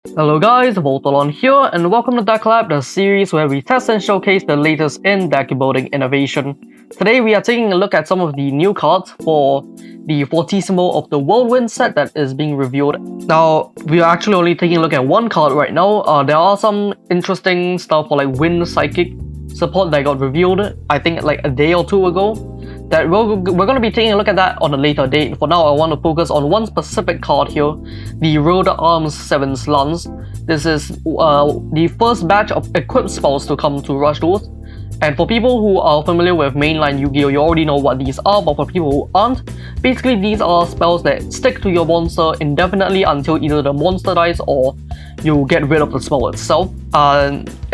Hello guys, Voltolon here, and welcome to Deck Lab, the series where we test and showcase the latest in deck building innovation. Today we are taking a look at some of the new cards for the Fortissimo of the Whirlwind set that is being revealed. Now, we are actually only taking a look at one card right now. There are some interesting stuff for like Wind Psychic support that got revealed, I think like a day or two ago. That we're going to be taking a look at that on a later date. For now, I want to focus on one specific card here, the Roda Arms 7 Slants. This is the first batch of equipped spells to come to Rush Duels. And for people who are familiar with mainline Yu-Gi-Oh, you already know what these are, but for people who aren't, basically these are spells that stick to your monster indefinitely until either the monster dies or you get rid of the spell itself.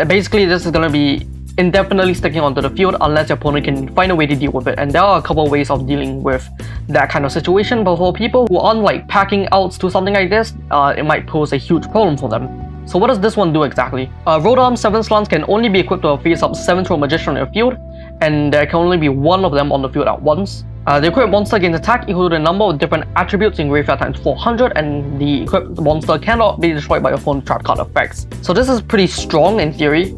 Basically, this is going to be indefinitely sticking onto the field unless your opponent can find a way to deal with it, and there are a couple of ways of dealing with that kind of situation, but for people who aren't like packing outs to something like this, it might pose a huge problem for them. So what does this one do exactly? Road Arm 7 Slants can only be equipped to a face-up 7-throw Magician on your field, and there can only be one of them on the field at once. The equipped monster gains attack equal to the number of different attributes in graveyard times 400, and the equipped monster cannot be destroyed by your opponent's trap card effects. So this is pretty strong in theory.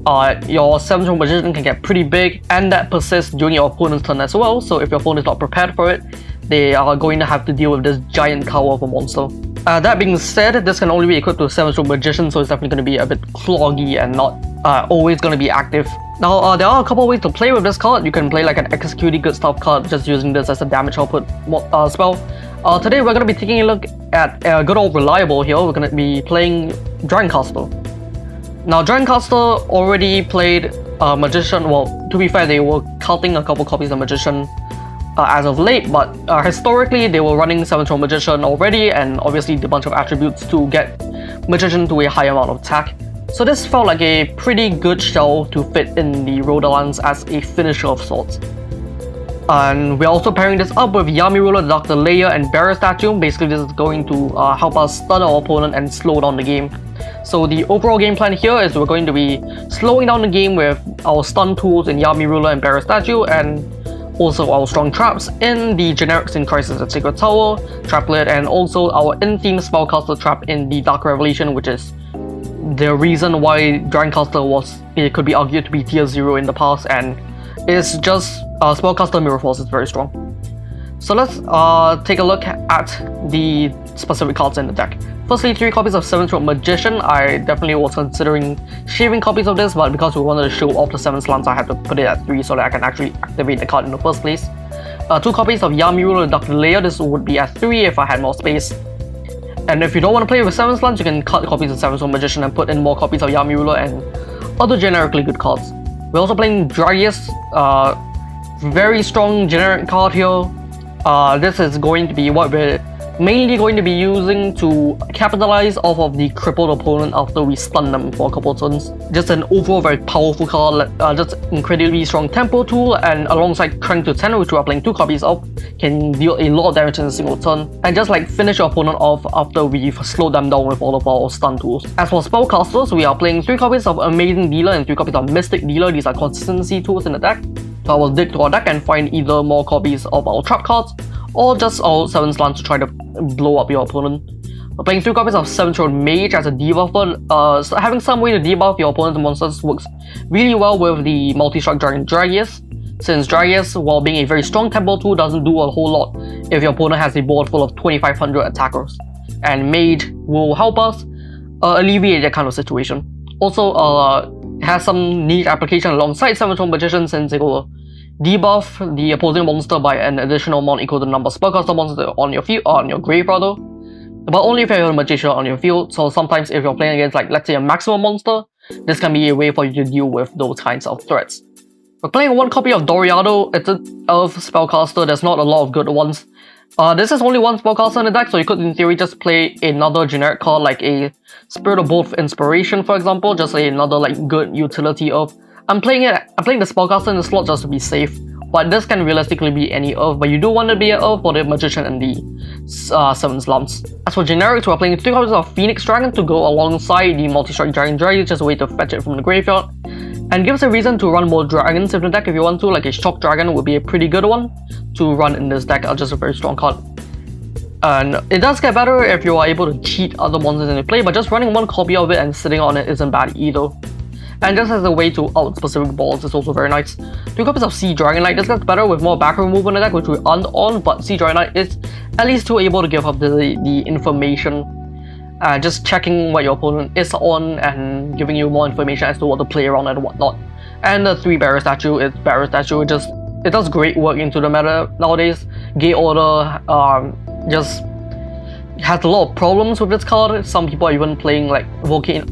Your 7-throw Magician can get pretty big, and that persists during your opponent's turn as well, so if your opponent is not prepared for it, they are going to have to deal with this giant tower of a monster. That being said, this can only be equipped to a 7-throw Magician, so it's definitely going to be a bit cloggy and not always going to be active. Now, there are a couple of ways to play with this card. You can play like an Executing Good Stuff card, just using this as a damage output spell. Today we're going to be taking a look at good old Reliable here. We're going to be playing DragonCaster. Now, DragonCaster already played Magician. Well, to be fair, they were cutting a couple copies of Magician as of late, but historically they were running 7-throw Magician already, and obviously the bunch of attributes to get Magician to a high amount of attack. So this felt like a pretty good shell to fit in the Rodolans as a finisher of sorts. And we're also pairing this up with Yami Ruler, Dr. Layer, and Barrier Statue. Basically this is going to help us stun our opponent and slow down the game. So the overall game plan here is we're going to be slowing down the game with our stun tools in Yami Ruler and Barrier Statue, and also our strong traps in the generics in Crisis at Sacred Tower, Traplet, and also our in-theme Spellcaster trap in the Dark Revelation, which is the reason why DragonCaster could be argued to be tier 0 in the past, and it's just Spellcaster Mirror Force is very strong. So let's take a look at the specific cards in the deck. Firstly, 3 copies of 7-throw Magician. I definitely was considering shaving copies of this, but because we wanted to show off the 7 slants, I had to put it at 3 so that I can actually activate the card in the first place. 2 copies of Yami Ruler Dr. Layer. This would be at 3 if I had more space. And if you don't want to play with 7 slants, you can cut copies of 7-throw Magician and put in more copies of Yami Ruler and other generically good cards. We're also playing Dragius, very strong generic card here. This is going to be what we're mainly going to be using to capitalize off of the crippled opponent after we stun them for a couple of turns. Just an overall very powerful card, just incredibly strong tempo tool, and alongside Crank to 10, which we are playing 2 copies of, can deal a lot of damage in a single turn, and just like finish your opponent off after we've slowed them down with all of our stun tools. As for Spellcasters, we are playing 3 copies of Amazing Dealer and 3 copies of Mystic Dealer. These are consistency tools in the deck. So I will dig through our deck and find either more copies of our trap cards, or just our 7 slants to try to blow up your opponent. We're playing 3 copies of 7-throw Mage as a debuffer. So having some way to debuff your opponent's monsters works really well with the multi-strike Dragon Dragius, since Dragius, while being a very strong tempo tool, doesn't do a whole lot if your opponent has a board full of 2500 attackers, and Mage will help us alleviate that kind of situation. Also, it has some neat application alongside 7-throw Magician, since it will debuff the opposing monster by an additional amount equal to the number of Spellcaster monsters on your field, or on your grave rather, but only if you have a Magician on your field. So sometimes if you're playing against, like, let's say a maximum monster, this can be a way for you to deal with those kinds of threats. We're playing 1 copy of Doriado. It's an Elf Spellcaster. There's not a lot of good ones. This is only 1 Spellcaster in the deck, so you could in theory just play another generic card like a Spirit of Both Inspiration, for example, just another like good utility Elf. I'm playing the Spellcaster in the slot just to be safe, but this can realistically be any Elf, but you do want to be an Elf for the Magician and the 7 slants. As for generics, we're playing 3 copies of Phoenix Dragon to go alongside the multi-strike Dragon Dragon, just a way to fetch it from the graveyard, and gives a reason to run more dragons in the deck if you want to. Like a Shock Dragon would be a pretty good one to run in this deck, just a very strong card. And it does get better if you are able to cheat other monsters in the play, but just running one copy of it and sitting on it isn't bad either. And just as a way to out specific balls is also very nice. 2 copies of Sea Dragon Knight. This gets better with more back row move in the deck, which we aren't on, but Sea Dragon Knight is at least too able to give up the information. Just checking what your opponent is on and giving you more information as to what to play around and whatnot. And the 3 Barrier Statue is Barrier Statue. It does great work into the meta nowadays. Gate Order just has a lot of problems with this card. Some people are even playing like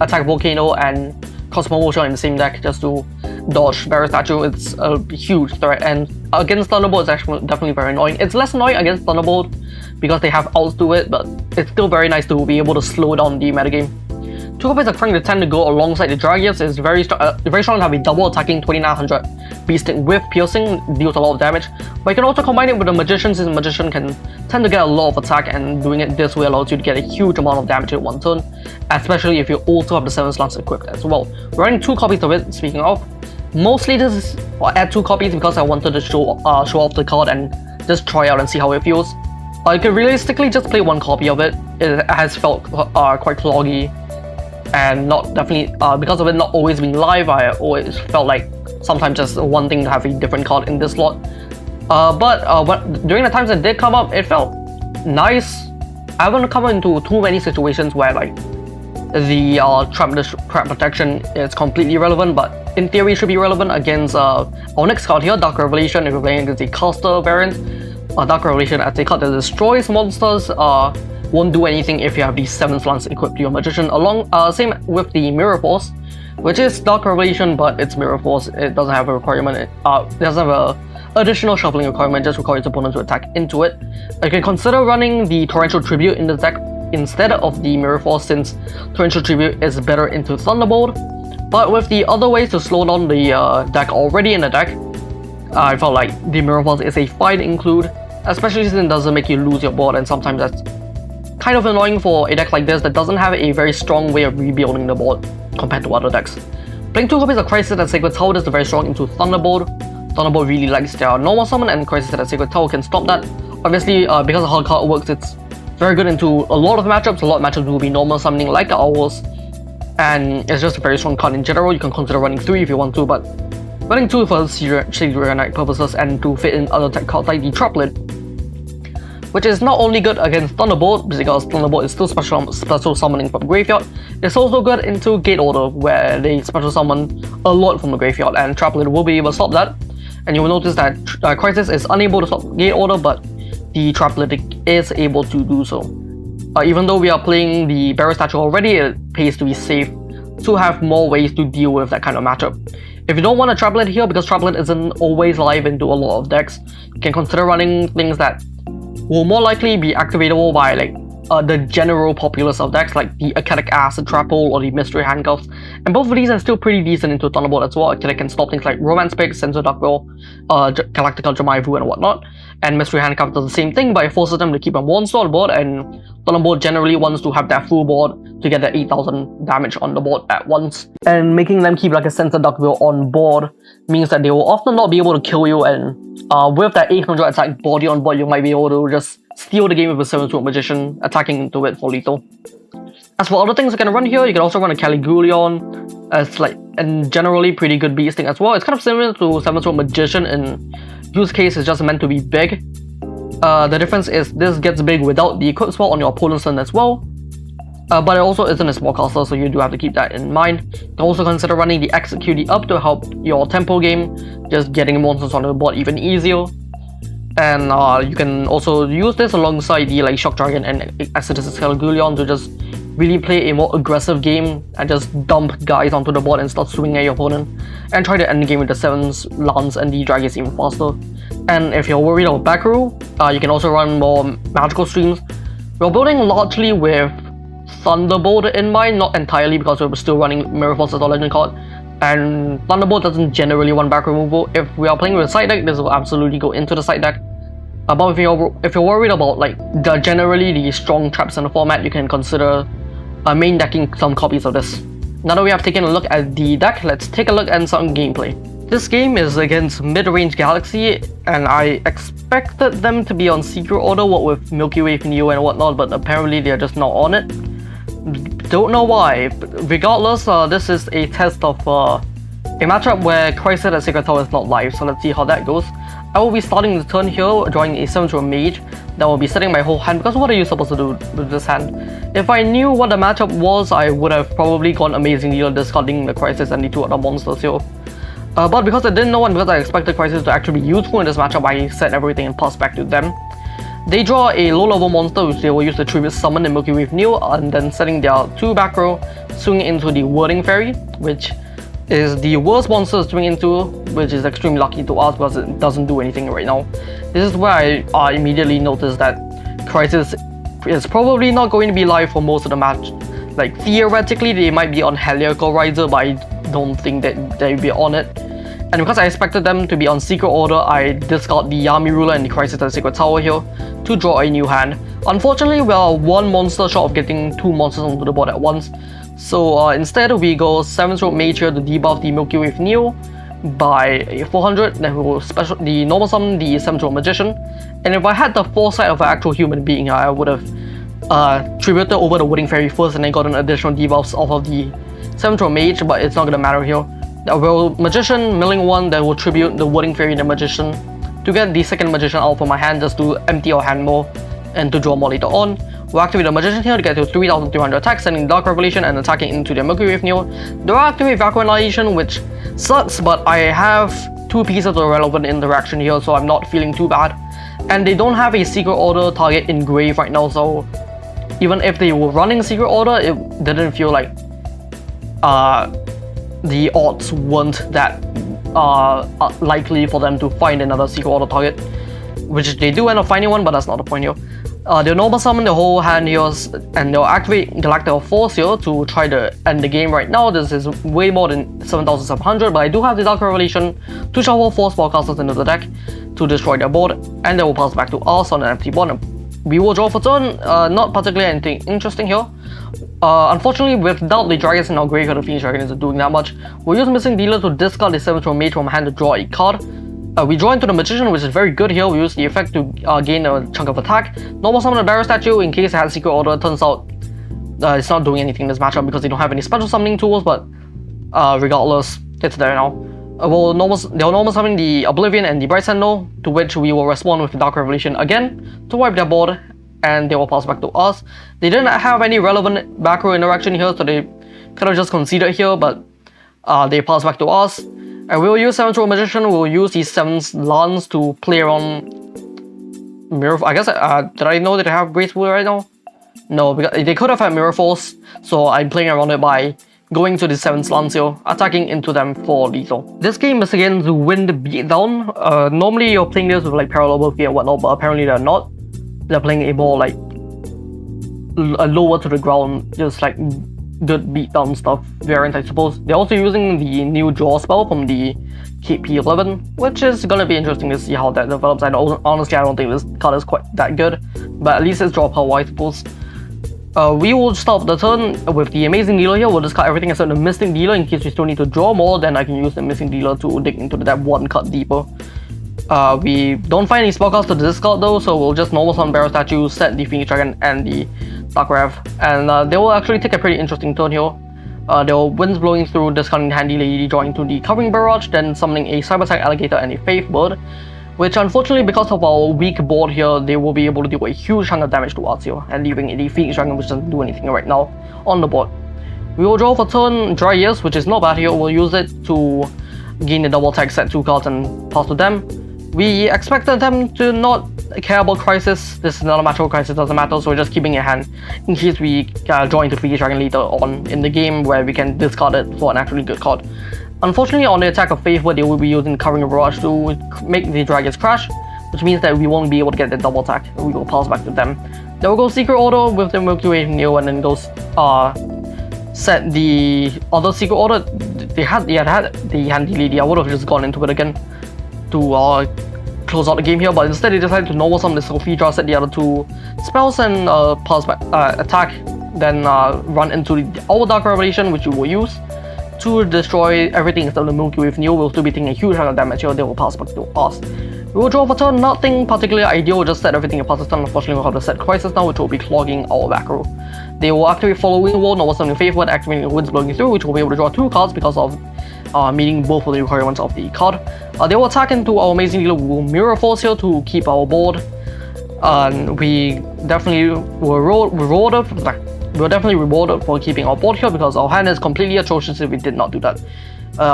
Attack Volcano and Cosmo Motion in the same deck just to dodge Barrier Statue. It's a huge threat, and against Thunderbolt it's actually definitely very annoying. It's less annoying against Thunderbolt because they have outs to it, but it's still very nice to be able to slow down the metagame. 2 copies of Crank the 10 to go alongside the Dragius is very strong to have a double attacking 2900 Beasting with Piercing, deals a lot of damage. But you can also combine it with the Magician, since the Magician can tend to get a lot of attack, and doing it this way allows you to get a huge amount of damage in one turn, especially if you also have the 7 slants equipped as well. We're running 2 copies of it, speaking of. Mostly this is add 2 copies because I wanted to show off the card and just try out and see how it feels. You could realistically just play 1 copy of it. It has felt quite cloggy, and because of it not always being live, I always felt like sometimes just one thing to have a different card in this slot. But during the times it did come up, it felt nice. I haven't come into too many situations where like the trap protection is completely irrelevant, but in theory it should be relevant against our next card here, Dark Revelation. If you're playing against the caster variant, Dark Revelation as a card that destroys monsters, won't do anything if you have these 7 slants equipped to your Magician. Same with the Mirror Force, which is Dark Revelation, but it's Mirror Force. It doesn't have a requirement. It doesn't have a additional shuffling requirement, just requires its opponent to attack into it. You can consider running the Torrential Tribute in the deck instead of the Mirror Force, since Torrential Tribute is better into Thunderbolt. But with the other ways to slow down the deck already in the deck, I felt like the Mirror Force is a fine include, especially since it doesn't make you lose your board, and sometimes that's kind of annoying for a deck like this that doesn't have a very strong way of rebuilding the board compared to other decks. Playing 2 copies of Crisis at Sacred Tower is very strong into Thunderbolt. Thunderbolt really likes their normal summon, and Crisis at Sacred Tower can stop that. Obviously, because of how the card works, it's very good into a lot of matchups. A lot of matchups will be normal summoning like the Owls, and it's just a very strong card in general. You can consider running 3 if you want to, but running 2 for Sea Dragon Knight purposes and to fit in other tech cards like the Traplet, which is not only good against Thunderbolt, because Thunderbolt is still special summoning from Graveyard. It's also good into Gate Order, where they special summon a lot from the Graveyard, and Traplet will be able to stop that. And you will notice that Crisis is unable to stop Gate Order, but the Traplet is able to do so. Even though we are playing the Barrier Statue already, it pays to be safe to have more ways to deal with that kind of matchup. If you don't want a Traplet here, because Traplet isn't always live into a lot of decks, you can consider running things that will more likely be activatable by like the general populace of decks, like the Acidic Acid Trap Hole or the Mystery Handcuffs. And both of these are still pretty decent into Thunderbolt as well. Acidic can stop things like Romance Pick, Sensor Duckbill, Galactical Jamaivu and whatnot. And Mystery Handcuff does the same thing, but it forces them to keep on 1 slot board, and Thunderbolt generally wants to have that full board to get that 8000 damage on the board at once. And making them keep like a Sensor Duckbill on board means that they will often not be able to kill you, and with that 800 attack body on board, you might be able to just steal the game with a 7-sword Magician, attacking into it for lethal. As for other things you can run here, you can also run a Caligulaon as like and generally pretty good beasting as well. It's kind of similar to 7-sword Magician in use case, it's just meant to be big. The difference is this gets big without the equip spell on your opponent's turn as well. But it also isn't a small caster, so you do have to keep that in mind. You can also consider running the Execute up to help your tempo game, just getting monsters on the board even easier. And you can also use this alongside the like Shock Dragon and Acidic Caligulaon to just really play a more aggressive game and just dump guys onto the board and start swinging at your opponent, and try to end the game with the 7's Lance and the Dragius even faster. And if you're worried about back row, you can also run more magical streams. We're building largely with Thunderbolt in mind, not entirely because we're still running Mirror Force as our legend card, and Thunderbolt doesn't generally want back removal. If we are playing with a side deck, this will absolutely go into the side deck. But if you're worried about like generally the strong traps in the format, you can consider main decking some copies of this. Now that we have taken a look at the deck, let's take a look at some gameplay. This game is against Mid-Range Galaxy, and I expected them to be on secret order, what with Milky Way, Neo and whatnot, but apparently they're just not on it. Don't know why. Regardless, this is a test of a matchup where Crisis and Secret Tower is not live, so let's see how that goes. I will be starting the turn here, drawing a 7-drop mage. That will be setting my whole hand, because what are you supposed to do with this hand? If I knew what the matchup was, I would have probably gone Amazing Dealer, discarding the Crisis and the 2 other monsters here. But because I didn't know and because I expected Crisis to actually be useful in this matchup, I set everything and passed back to them. They draw a low-level monster which they will use to tribute summon in Milky Way Neo, and then setting their 2 back row, swinging into the Wording Fairy, which is the worst monster to swing into, which is extremely lucky to us because it doesn't do anything right now. This is where I immediately noticed that Crisis is probably not going to be live for most of the match. Like, theoretically they might be on Heliacal Riser, but I don't think that they'll be on it. And because I expected them to be on Secret Order, I discard the Yami Ruler and the Crisis and Secret Tower here to draw a new hand. Unfortunately, we are 1 monster short of getting 2 monsters onto the board at once. So instead we go 7-stroke Mage here to debuff the Milky Way Neo by 400, then we will the normal summon the 7-stroke Magician. And if I had the foresight of an actual human being, I would have tributed over the Wording Fairy first and then got an additional debuffs off of the 7-stroke Mage, but it's not gonna matter here. Well, Magician, milling 1, then will tribute the Wording Fairy and the Magician to get the second Magician out from my hand, just to empty our hand more and to draw more later on. We'll activate the Magician here to get to 3,300 attack, sending Dark Revelation and attacking into the Milky Way Neo. They will activate Vacuum Annihilation, which sucks, but I have 2 pieces of relevant interaction here, so I'm not feeling too bad. And they don't have a Secret Order target in Grave right now, so even if they were running Secret Order, it didn't feel like the odds weren't that likely for them to find another Secret Order target, which they do end up finding one, but that's not the point here. They'll normal summon the whole hand here, and they'll activate Galactic Force here to try to end the game right now. This is way more than 7,700, but I do have the Dark Revelation to shuffle 4 spellcasters into the deck to destroy their board, and they will pass back to us on an empty board. We will draw for turn, not particularly anything interesting here. Unfortunately, without the dragons in our graveyard, the Phoenix Dragon isn't doing that much. We'll use Missing Dealer to discard the 7-stroke Mage from hand to draw a card. We draw into the Magician, which is very good here. We use the effect to gain a chunk of attack. Normal summon the Barrier Statue in case it has Secret Order. Turns out it's not doing anything in this matchup because they don't have any special summoning tools, but regardless, it's there now. They'll normal summon the Oblivion and the Bright Sentinel, to which we will respond with the Dark Revelation again to wipe their board, and they will pass back to us. They didn't have any relevant back row interaction here, so they kind of just conceded here, but they pass back to us. And we will use 7-stroke Magician. We'll use these 7's Lance to play around Mirror. I guess, did I know that they have Graceful right now? No, because they could have had Mirror Force, so I'm playing around it by going to the 7's Lance here, attacking into them for lethal. This game is against Wind Beatdown. Normally you're playing this with like Parallel Wolfie and whatnot, but apparently they're not. They're playing a more like lower to the ground, just like good beatdown stuff variant, I suppose. They're also using the new draw spell from the KP11, which is gonna be interesting to see how that develops. Honestly, I don't think this card is quite that good, but at least it's draw power, I suppose. We will start the turn with the Amazing Dealer here. We'll discard everything except the Missing Dealer in case we still need to draw more. Then I can use the Missing Dealer to dig into the deck 1 card deeper. We don't find any spellcasts to discard though, so we'll just normal summon Barrier Statue, set the Phoenix Dragon and the Dark Rev, and they will actually take a pretty interesting turn here. There will Winds Blowing Through, discarding Handy Lady, drawing to the Covering Barrage, then summoning a Cyber-Attack Alligator and a Faith Bird, which unfortunately because of our weak board here, they will be able to do a huge chunk of damage to us here, and leaving the Phoenix Dragon, which doesn't do anything right now, on the board. We will draw for turn Dry Years, which is not bad here. We'll use it to gain the double tag, set 2 cards and pass to them. We expected them to not care about Crisis. This is not a magical Crisis, doesn't matter, so we're just keeping it in hand in case we draw into Phoenix Dragon later on in the game where we can discard it for an actually good card. Unfortunately, on the attack of Favor, they will be using Covering Barrage to make the Dragons crash, which means that we won't be able to get the double attack. We will pass back to them. They will go Secret Order with the Milky Way Neo, and then go set the other Secret Order. They had the Handy Lady. I would have just gone into it again to close out the game here, but instead they decided to normal summon the Sophie Jar, set the other 2 spells, and pass back, attack, then run into our Dark Revelation, which we will use. to destroy everything instead of the Milky Way Neo. We'll still be taking a huge amount of damage here. They will pass back to us. We will draw for turn, nothing particularly ideal, we'll just set everything in pass turn. Unfortunately, we'll have to set Crisis now, which will be clogging our back row. They will activate Following Wall, normal summon Faithward, activating Winds Blowing Through, which will be able to draw 2 cards because of meeting both of the requirements of the card. They will attack into our Amazing Dealer. We will Mirror Force here to keep our board. And we definitely were rewarded for keeping our board here because our hand is completely atrocious if we did not do that.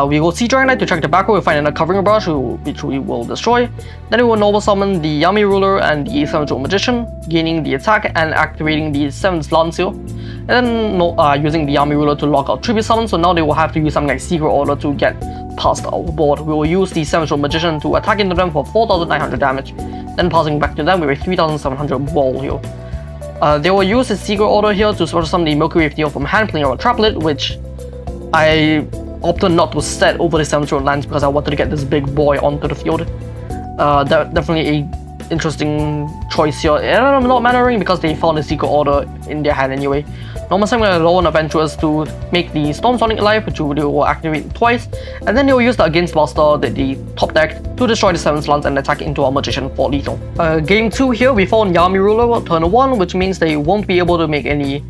We will see Dragon Knight to check the back row. We'll find a Covering Brush, which we will destroy. Then we will Normal Summon the Yami Ruler and the 7th Magician, gaining the attack and activating the 7th Lance here. And then using the Yami Ruler to lock out Tribute Summon, so now they will have to use something like Secret Order to get past our board. We will use the 7th Magician to attack into them for 4,900 damage, then passing back to them with a 3,700 wall here. They will use the Secret Order here to special summon the Milky Way Neo from hand, playing around Traplet, which I opted not to set over the 7th lands because I wanted to get this big boy onto the field. Definitely a interesting choice here. And I'm not mannering because they found a Secret Order in their hand anyway. Normal summon a Lone Adventurers to make the Storm Sonic alive, which they will activate twice, and then they will use the Against Buster, the top deck, to destroy the 7th Lance and attack into our Magician for lethal. Game 2 here, we found Yami Ruler turn 1, which means they won't be able to make any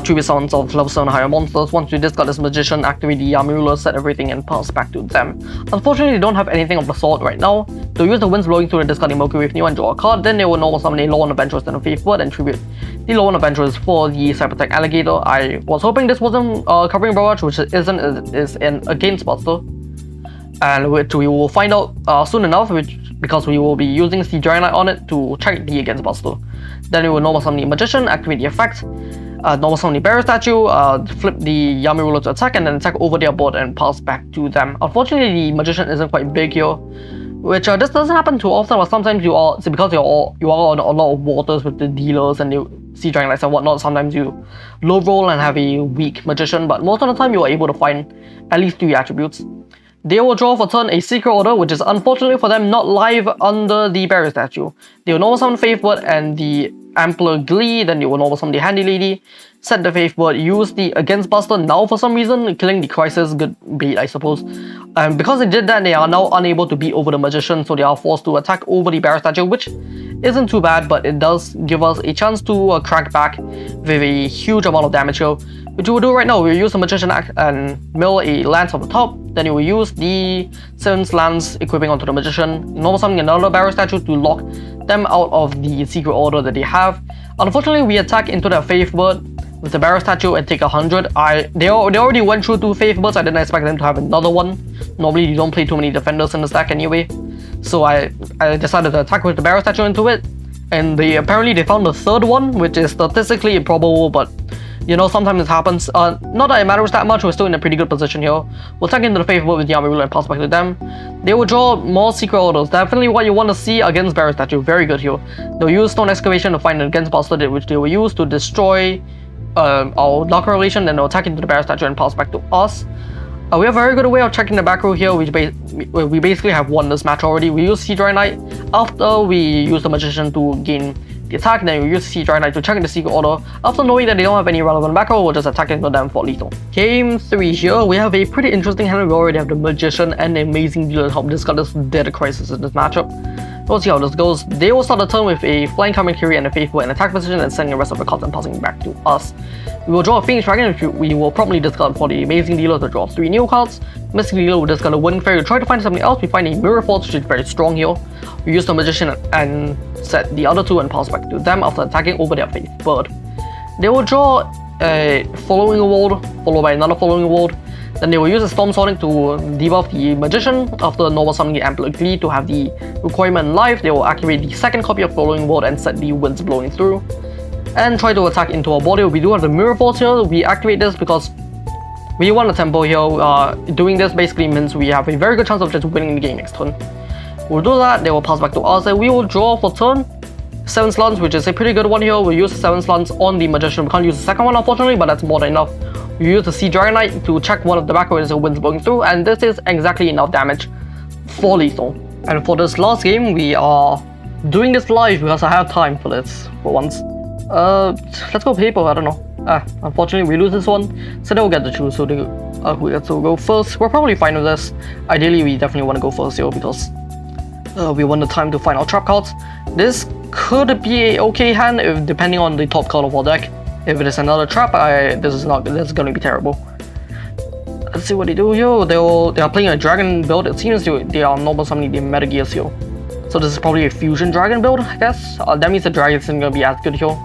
tribute summons of level 7 higher monsters. Once we discard this Magician, activate the Yami Ruler, set everything and pass back to them. Unfortunately, they don't have anything of the sort right now. They'll use the Winds Blowing Through and discard the Milky Way Neo and draw a card. Then they will normal summon a Lone Adventurers and a Faithward and tribute the Lone Adventurers for the Cybertech Alligator. I was hoping this wasn't Covering Barrage, which it isn't, is an Against Buster. And which we will find out soon enough, because we will be using the Dragon Knight on it to check the Against Buster. Then we will normal summon the Magician, activate the effect. Normal summon the Barrier Statue, flip the Yami Ruler to attack, and then attack over their board and pass back to them. Unfortunately, the Magician isn't quite big here, which this doesn't happen too often, but sometimes you are on a lot of waters with the dealers and the Sea Dragon Knights and whatnot. Sometimes you low roll and have a weak Magician, but most of the time you are able to find at least 3 attributes. They will draw for turn a Secret Order, which is unfortunately for them not live under the Barrier Statue. They will normal summon Faithward and the Ampler Glee, then they will normal summon the Handy Lady, set the Faithward, use the Against Buster now for some reason, killing the Crisis, good bait I suppose. And because they did that, they are now unable to beat over the Magician, so they are forced to attack over the Barrier Statue, which isn't too bad, but it does give us a chance to crack back with a huge amount of damage here. Which we will do right now. We will use the Magician and mill a lance on the top, then we will use the 7th lance equipping onto the Magician, normal summoning another Barrier Statue to lock them out of the Secret Order that they have. Unfortunately, we attack into their Faithbird with the Barrier Statue and take 100. They already went through 2 Faithbirds, I didn't expect them to have another one. Normally you don't play too many defenders in the stack anyway. So I decided to attack with the Barrier Statue into it. And apparently they found the 3rd one, which is statistically improbable, but you know, sometimes it happens. Not that it matters that much, we're still in a pretty good position here. We'll attack into the Faithful with Yami Ruler and pass back to them. They will draw more Secret Orders, definitely what you want to see against Barrier Statue, very good here. They'll use Stone Excavation to find an Against Buster, which they will use to destroy our Dark Correlation, then they'll attack into the Barrier Statue and pass back to us. We have a very good way of checking the back row here. We basically have won this match already. We use Sea Dragon Knight after we use the Magician to gain the attack, then we use Sea Dragon Knight to check the Secret Order. After knowing that they don't have any relevant back row, we'll just attack into them for lethal. Game 3 here, we have a pretty interesting hand. We already have the Magician and the Amazing Dealer to help discard this Dead Crisis in this matchup. We'll see how this goes. They will start the turn with a Flying Commentary and a Faithful in attack position and sending the rest of the cards and passing back to us. We will draw a Phoenix Dragon, which we will promptly discard for the Amazing Dealer to draw 3 new cards. Mystic Dealer will discard a Wind Fairy to try to find something else. We find a Mirror Force, which is very strong here. We use the Magician and set the other 2 and pass back to them after attacking over their Faith Bird. They will draw a Following World, followed by another Following World. Then they will use a Storm Sonic to debuff the Magician. After normal summoning the Ampler Glee to have the requirement live, they will activate the 2nd copy of Following World and set the Winds Blowing Through. And try to attack into our body. We do have the Mirror Force here. We activate this because we want a tempo here. Doing this basically means we have a very good chance of just winning the game next turn. We'll do that, they will pass back to us, and we will draw for turn 7 slants, which is a pretty good one here. We'll use 7 slants on the Magician. We can't use the 2nd one unfortunately, but that's more than enough. We use the Sea Dragon Knight to check one of the back rows the Winds Blowing Through, and this is exactly enough damage for lethal. And for this last game, we are doing this live because I have time for this for once. Let's go paper, I don't know. Unfortunately we lose this one, so they'll get to choose who gets to go first. We're probably fine with this. Ideally we definitely want to go first here because we want the time to find our trap cards. This could be a okay hand if depending on the top card of our deck. If it is another trap, this is gonna be terrible. Let's see what they do here. They are playing a dragon build. It seems they are normal summoning the Metagears here. So this is probably a fusion dragon build, I guess. That means the dragon isn't gonna be as good here.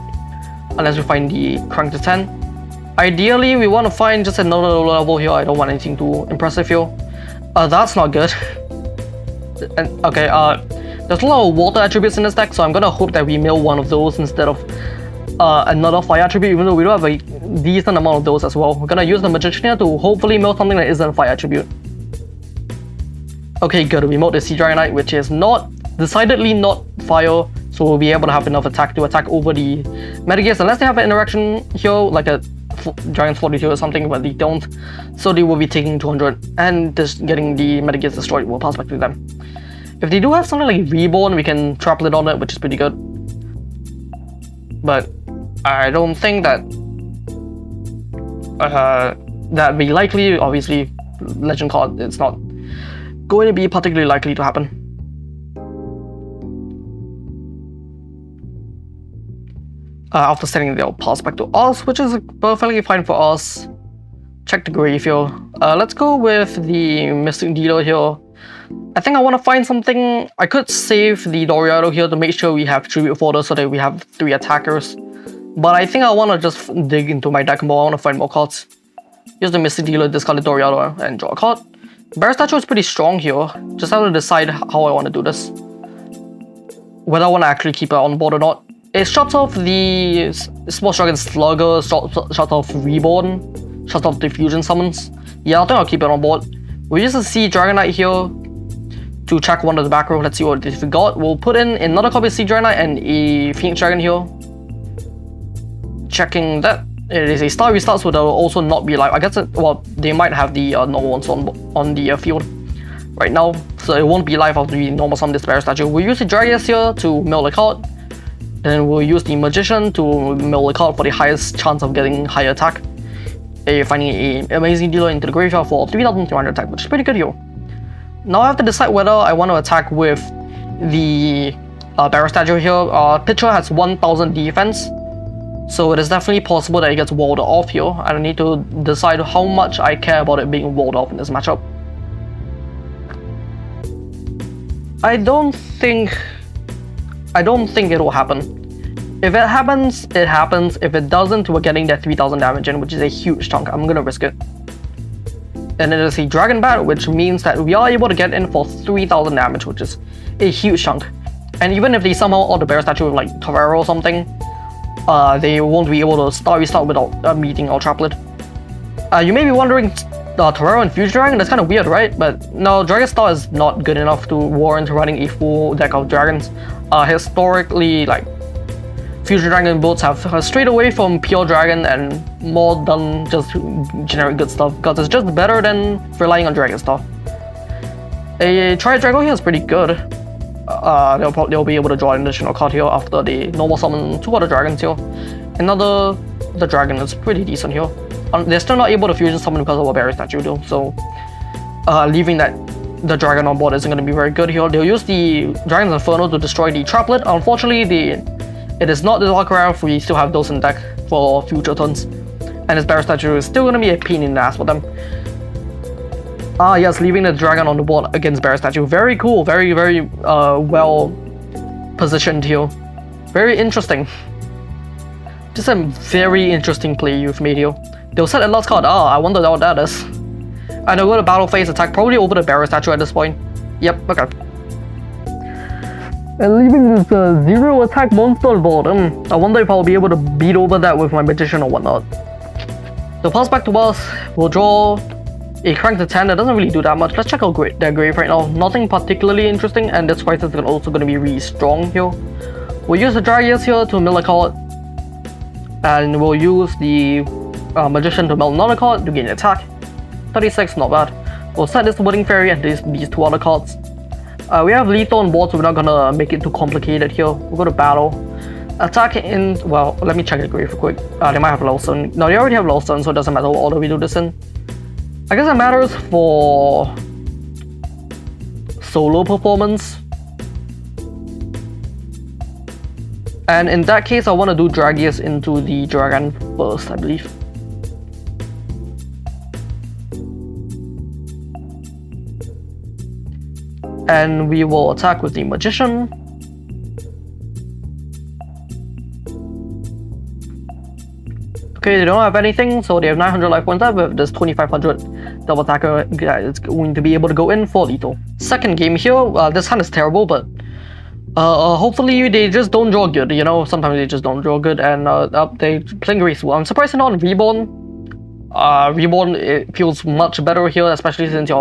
Unless we find the crank to 10. Ideally, we want to find just another low level here. I don't want anything too impressive here. That's not good. And, okay, there's a lot of water attributes in this deck, so I'm gonna hope that we mill one of those instead of another fire attribute, even though we do have a decent amount of those as well. We're gonna use the Magician here to hopefully mill something that isn't a fire attribute. Okay, good. We milled the Sea Dragon Knight, which is decidedly not fire, so we'll be able to have enough attack to attack over the Metagears, unless they have an interaction here, like a Dragon's 42 or something, but they don't. So they will be taking 200, and just getting the Metagears destroyed will pass back to them. If they do have something like Reborn, we can traplet on it, which is pretty good. But I don't think that'd be likely. Obviously, Legend card, it's not going to be particularly likely to happen. After setting, they'll pass back to us, which is perfectly fine for us. Check the graveyard. Let's go with the Mystic Dealer here. I think I want to find something. I could save the Doriado here to make sure we have tribute fodder so that we have 3 attackers. But I think I want to just dig into my deck more. I want to find more cards. Use the Mystic Dealer, discard the Doriado, and draw a card. Bear Statue is pretty strong here. Just have to decide how I want to do this. Whether I want to actually keep it on board or not. It shuts off the Sports Dragon Slugger, shuts off Reborn, shuts off the Fusion Summons. Yeah, I think I'll keep it on board. We'll use the Sea Dragon Knight here to check one of the back row. Let's see what we got. We'll put in another copy of Sea Dragon Knight and a Phoenix Dragon here. Checking that. It is a Star Restart, so they'll also not be live. I guess they might have the normal ones on the field right now, so it won't be live after the normal summon this Bear Statue. We'll use the Dragias here to mill a card. Then we'll use the Magician to mill a card for the highest chance of getting higher attack. Finding an Amazing Dealer into the graveyard for 3,200 attack, which is pretty good here. Now I have to decide whether I want to attack with the Bear Statue here. Pitcher has 1,000 defense, so it is definitely possible that it gets walled off here. I need to decide how much I care about it being walled off in this matchup. I don't think it will happen. If it happens, it happens. If it doesn't, we're getting that 3,000 damage in, which is a huge chunk. I'm gonna risk it. And it is a Dragon Bat, which means that we are able to get in for 3,000 damage, which is a huge chunk. And even if they somehow all the Bear Statue with like Torero or something, they won't be able to restart without meeting our traplet. You may be wondering, Torero and Fusion Dragon, that's kind of weird, right? But no, Dragon Star is not good enough to warrant running a full deck of dragons. Historically, like, Fusion Dragon builds have strayed away from pure dragon and more done just generic good stuff, because it's just better than relying on Dragon Star. A Triad Drago here is pretty good. They'll be able to draw an additional card here after they normal summon 2 other dragons here. The dragon is pretty decent here. They're still not able to fusion summon because of what Bear Statue do, so leaving the dragon on board isn't going to be very good here. They'll use the Dragon's Inferno to destroy the traplet. Unfortunately, it is not the Lockcraft. We still have those in deck for future turns, and this Bear Statue is still going to be a pain in the ass for them. Yes, leaving the dragon on the board against Bear Statue. Very cool, very well positioned here. Very interesting. Just a very interesting play you've made here. They'll set a last card. I wonder what that is. And they'll go to battle phase attack, probably over the Bear Statue at this point. Yep, okay. And leaving this 0 attack monster on board. I wonder if I'll be able to beat over that with my Magician or whatnot. So pass back to us. We'll draw a crank to 10. That doesn't really do that much. Let's check out their grave right now. Nothing particularly interesting, and this crisis is also going to be really strong here. We'll use the Dragias here to mill a card. And we'll use the Magician to mill another card to gain attack. 36, not bad. We'll set this Wooding Fairy and these 2 other cards. We have lethal on board, so we're not gonna make it too complicated here. We'll go to battle. Attack in, well, let me check the grave real quick. They might have low stun. No, they already have low stun, so it doesn't matter what order we do this in. I guess it matters for solo performance. And in that case, I want to do Dragius into the dragon first, I believe. And we will attack with the Magician. Okay, they don't have anything, so they have 900 life points left. With this 2500 double attacker is going to be able to go in for lethal. Second game here, this hand is terrible, but hopefully they just don't draw good, you know, sometimes they just don't draw good, and they playing graceful. I'm surprised they're not on Reborn. Reborn, it feels much better here, especially since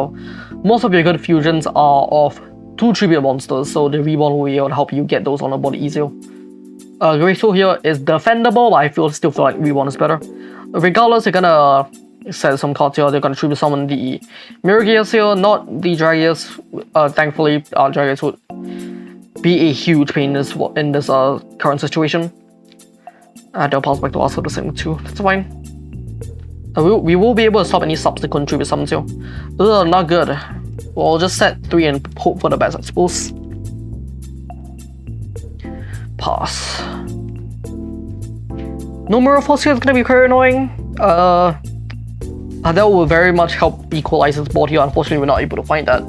most of your good fusions are of 2 tribute monsters, so the Reborn will be able to help you get those on the board easier. Graceful here is defendable, but I still feel like Reborn is better. Regardless, they're gonna set some cards here. They're gonna tribute summon the Mirror Gears here, not the Dragius. Thankfully, Dragius would be a huge pain in this current situation. They'll pass back to us for the same too. That's fine. We will be able to stop any subsequent tribute summons here. Ugh, not good. We'll just set 3 and hope for the best, I suppose. Pass. No Mirror Force here is gonna be very annoying. That will very much help equalize this board here. Unfortunately, we're not able to find that.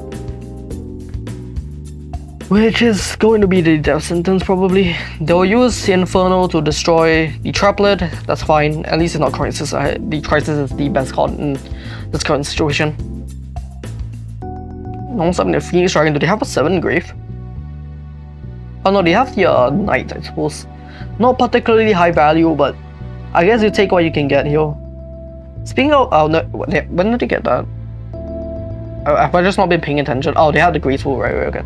Which is going to be the death sentence, probably. They'll use Inferno to destroy the Traplet. That's fine. At least it's not Crisis. The Crisis is the best card in this current situation. Almost up in the Phoenix Dragon. Do they have a 7 grave? Oh no, they have the Knight, I suppose. Not particularly high value, but I guess you take what you can get here. Speaking of, oh no, when did they get that? Have I just not been paying attention? Oh, they have the Graceful, right, okay.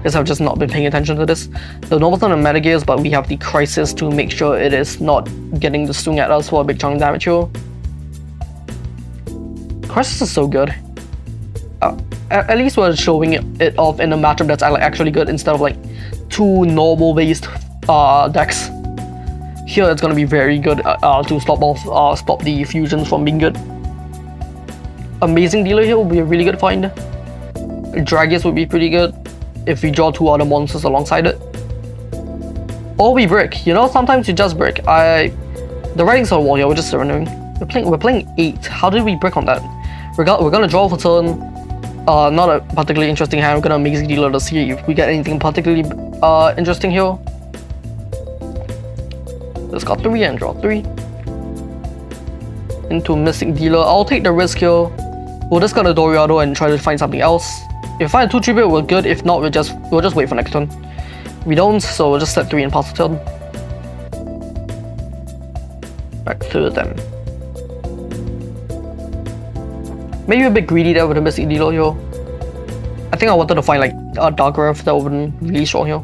Guess I've just not been paying attention to this. The Noble's on the Metagears, but we have the Crisis to make sure it is not getting the swing at us for a big chunk of damage here. Crisis is so good. At least we're showing it off in a matchup that's actually good instead of like 2 normal based decks. Here it's gonna be very good to stop the fusions from being good. Amazing Dealer here will be a really good find. Dragius would be pretty good if we draw 2 other monsters alongside it. Or we brick, you know, sometimes you just brick. The writing's on the wall here, we're just surrendering. We're playing 8. How did we brick on that? We're gonna draw for turn. Not a particularly interesting hand. We're gonna Amazing Dealer to see if we get anything particularly interesting here. Let's got 3 and draw 3. Into Mystic Dealer. I'll take the risk here. We'll just go to Doriado and try to find something else. If we find 2 tribute, we're good. If not, we'll just wait for next turn. We don't, so we'll just set 3 and pass the turn. Back to them. Maybe a bit greedy there with the Mystic Dealer here. I think I wanted to find like a Dark Earth that would have been really strong here.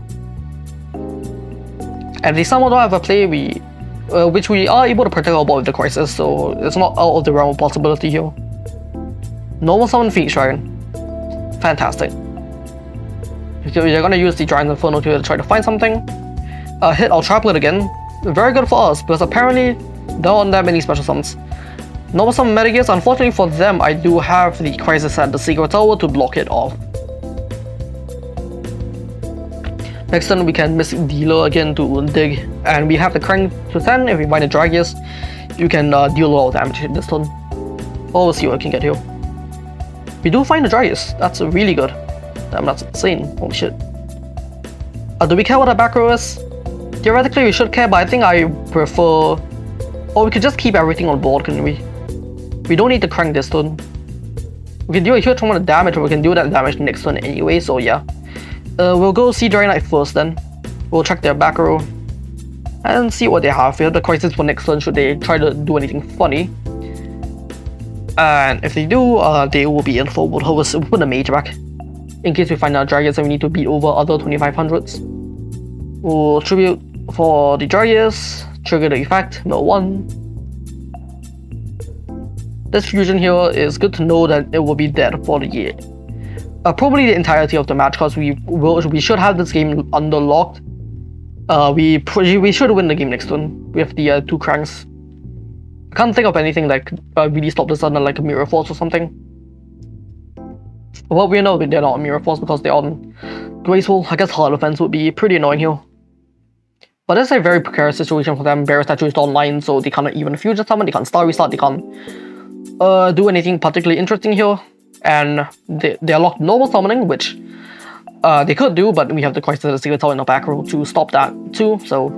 And they somehow don't have a play which we are able to protect our board with the Crisis, so it's not out of the realm of possibility here. Normal summon Phoenix Dragon. Fantastic. You're gonna use the Dragon Inferno to try to find something. Hit our Traplet again. Very good for us, because apparently there aren't that many special summons. Normal summon Metagears, unfortunately for them, I do have the Crisis at the Secret Tower to block it off. Next turn we can Mystic Dealer again to dig, and we have the Crank to 10. If we find a Dragius, you can deal a lot of damage this turn. Oh, we'll see what we can get here. We do find the Dragius, that's really good. Damn, that's insane, holy shit. Do we care what our back row is? Theoretically we should care, but I think I prefer... Or we could just keep everything on board, couldn't we? We don't need to crank this turn. We can do a huge amount of damage, but we can do that damage next turn anyway, so yeah. We'll go see Dragon Knight first then. We'll check their back row and see what they have. We have the Crisis for next turn should they try to do anything funny. And if they do, they will be in full. We'll put a Mage back in case we find out Dragons and we need to beat over other 2500s. We'll tribute for the Dragius, trigger the effect, mill 1. This fusion here is good to know that it will be dead for the year. Probably the entirety of the match, because we should have this game underlocked we should win the game next turn with the 2 cranks. I can't think of anything that could really stop this other like a Mirror Force or something. Well, we know they're not a Mirror Force because they're on Graceful. I guess Hard Defense would be pretty annoying here. But it's a very precarious situation for them. Barrier Statue is online, so they can't even fusion summon, they can't star restart, they can't do anything particularly interesting here. And they're locked normal summoning, which they could do, but we have the Crisis of the Secret Tower in the back row to stop that too, so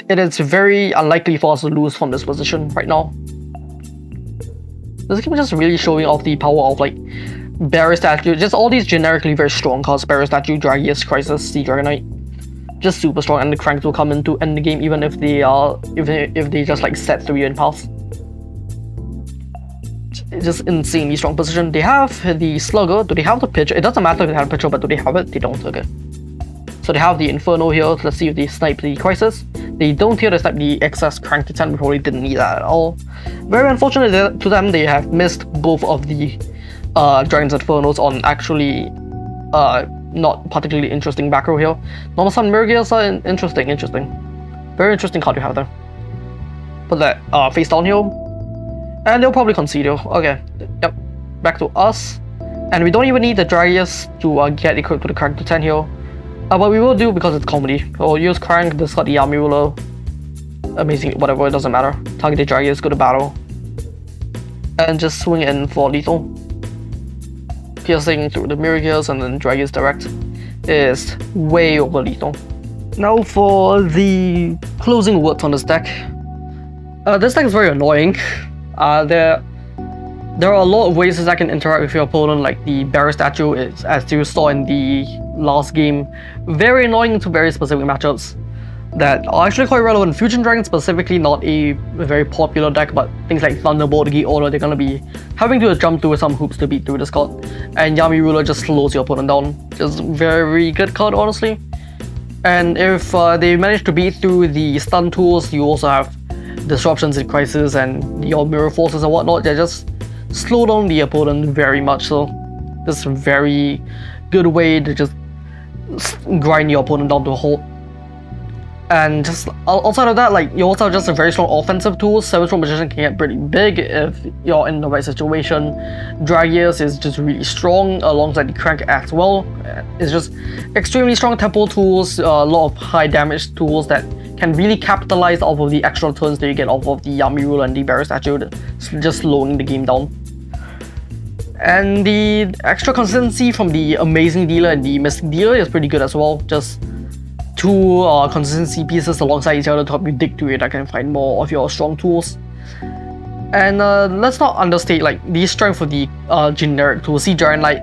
it is very unlikely for us to lose from this position right now. This game is just really showing off the power of like Barrier Statue, just all these generically very strong cards, Barrier Statue, Dragius, Crisis, Sea Dragonite. Just super strong, and the cranks will come in to end the game even if they if they just like set 3 and pass. Just insanely strong position. They have the Slugger. Do they have the Pitcher? It doesn't matter if they have a Pitcher, but do they have it? They don't. Okay. So they have the Inferno here. Let's see if they snipe the Crisis. They don't here to snipe the excess crank to 10. We probably didn't need that at all. Very unfortunate to them, they have missed both of the Dragon's Infernos on actually not particularly interesting back row here. Normal Sun Mirror Gears are interesting. Very interesting card you have there. Put that face down here. And they'll probably concede here. Okay, yep. Back to us. And we don't even need the Dragius to get equipped to the Crank to 10 here. But we will do because it's comedy. We'll use Crank, discard the Army Ruler. Amazing, whatever, it doesn't matter. Target the Dragius, go to battle. And just swing in for lethal. Piercing through the Mirror Gears and then Dragius Direct is way over lethal. Now for the closing words on this deck. This deck is very annoying. There are a lot of ways that can interact with your opponent, like the Barrier Statue is, as you saw in the last game, very annoying to very specific matchups that are actually quite relevant. Fusion Dragon specifically not a very popular deck, but things like Thunderbolt, Gate Order, they're gonna be having to jump through some hoops to beat through this card. And Yami Ruler just slows your opponent down. Just very good card, honestly. And if they manage to beat through the stun tools, you also have disruptions in Crisis and your Mirror Forces and whatnot. They just slow down the opponent very much. So this is a very good way to just grind your opponent down to a halt. And just outside of that, like, you also have just a very strong offensive tool. 7-Throw Magician can get pretty big if you're in the right situation. Dragius is just really strong alongside the Crank as well. It's just extremely strong tempo tools, a lot of high damage tools that can really capitalize off of the extra turns that you get off of the Yami Ruler and the Barrier Statue, just slowing the game down. And the extra consistency from the Amazing Dealer and the Mystic Dealer is pretty good as well. Just 2 consistency pieces alongside each other to help you dig through it. I can find more of your strong tools. And let's not understate like the strength of the generic tools. See, Giant Light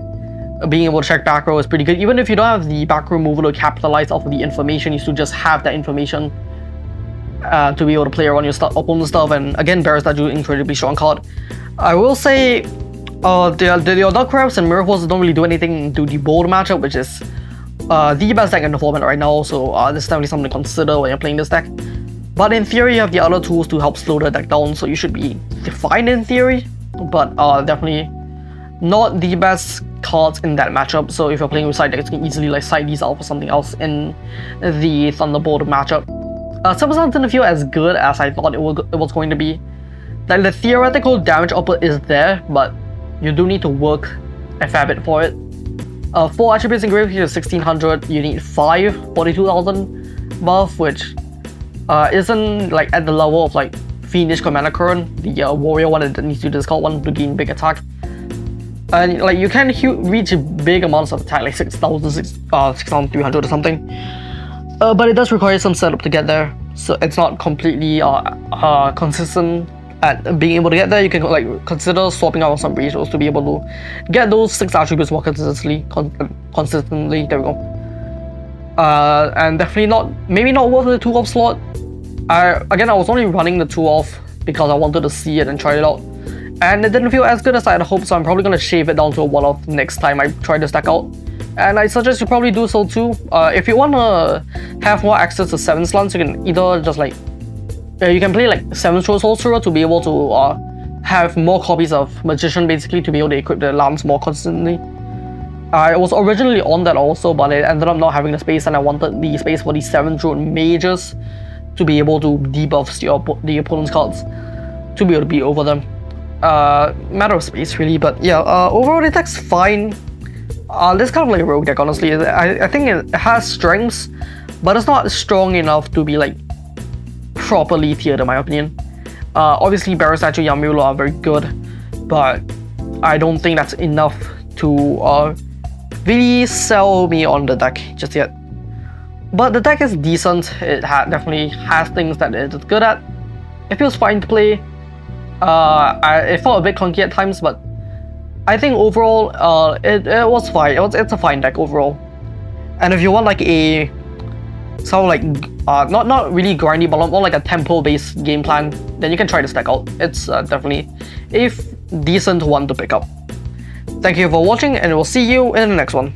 being able to check back row is pretty good. Even if you don't have the back row mover to capitalize off of the information, you still just have that information to be able to play around your opponent's stuff. And again, Barrier Statue, incredibly strong card. I will say the Dark Crabs and Mirror Forces don't really do anything to the bold matchup, which is the best deck in the format right now, so this is definitely something to consider when you're playing this deck. But in theory, you have the other tools to help slow the deck down, so you should be fine in theory, but definitely not the best cards in that matchup. So if you're playing with side decks, you can easily like side these out for something else in the Thunderbolt matchup. Silver Sun didn't feel as good as I thought it was going to be. Like, the theoretical damage output is there, but you do need to work a fair bit for it. 4 attributes engraved here is 1600. You need 5 42,000 buff, which isn't like at the level of like Fiendish Commander Current, the warrior one that needs to discard one to gain big attack. And like you can reach big amounts of attack, like 6,000, 6,300 or something. But it does require some setup to get there, so it's not completely consistent at being able to get there. You can like consider swapping out some ratios to be able to get those 6 attributes more consistently. There we go. And definitely maybe not worth the 2-off slot. I was only running the 2-off because I wanted to see it and try it out, and it didn't feel as good as I had hoped, so I'm probably going to shave it down to a 1-off next time I try this deck out. And I suggest you probably do so too. If you want to have more access to 7 slants, you can either just like you can play like 7-Throw Sorcerer to be able to have more copies of Magician, basically, to be able to equip the Lance more constantly. I was originally on that also, but it ended up not having the space, and I wanted the space for the 7-drone mages to be able to debuff the opponent's cards, to be able to beat over them. Matter of space really, but yeah, overall the deck's fine. This kind of like a rogue deck, honestly. I think it has strengths, but it's not strong enough to be like properly tiered in my opinion. Obviously Barrow Statue, Yamula are very good, but I don't think that's enough to really sell me on the deck just yet. But the deck is decent. It definitely has things that it is good at. It feels fine to play. It felt a bit clunky at times, but I think overall it was fine. It's a fine deck overall. And if you want like a sort of like not really grindy, but more like a tempo based game plan, then you can try this deck out. It's definitely a decent one to pick up. Thank you for watching, and we'll see you in the next one.